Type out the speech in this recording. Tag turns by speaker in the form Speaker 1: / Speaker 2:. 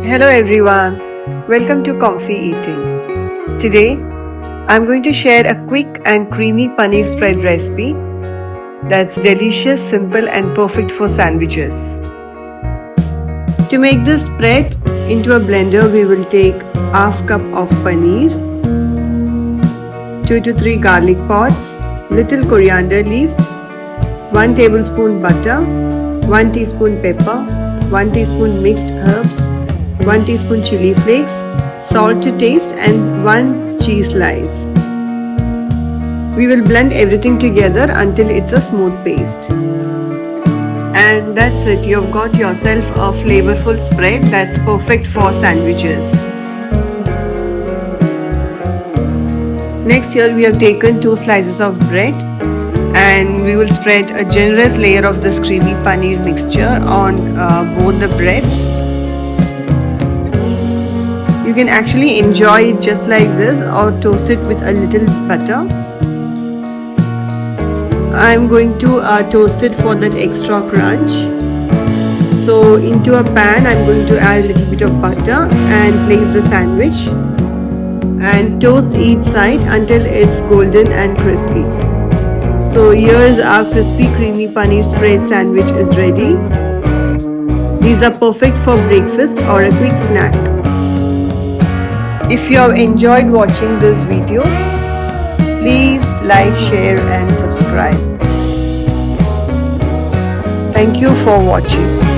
Speaker 1: Hello everyone, welcome to Comfy Eating. Today, I'm going to share a quick and creamy paneer spread recipe that's delicious, simple and perfect for sandwiches. To make this spread, into a blender we will take half cup of paneer, 2 to 3 garlic pods, little coriander leaves, 1 tablespoon butter, 1 teaspoon pepper, 1 teaspoon mixed herbs, 1 teaspoon chili flakes, salt to taste and 1 cheese slice. We will blend everything together until it's a smooth paste. And that's it, you've got yourself a flavorful spread that's perfect for sandwiches. Next, here we have taken 2 slices of bread and we will spread a generous layer of this creamy paneer mixture on both the breads. You can actually enjoy it just like this or toast it with a little butter. I'm going to toast it for that extra crunch. So into a pan I'm going to add a little bit of butter and place the sandwich and toast each side until it's golden and crispy. So here's our crispy creamy paneer spread sandwich is ready. These are perfect for breakfast or a quick snack. If you have enjoyed watching this video, please like, share and subscribe. Thank you for watching.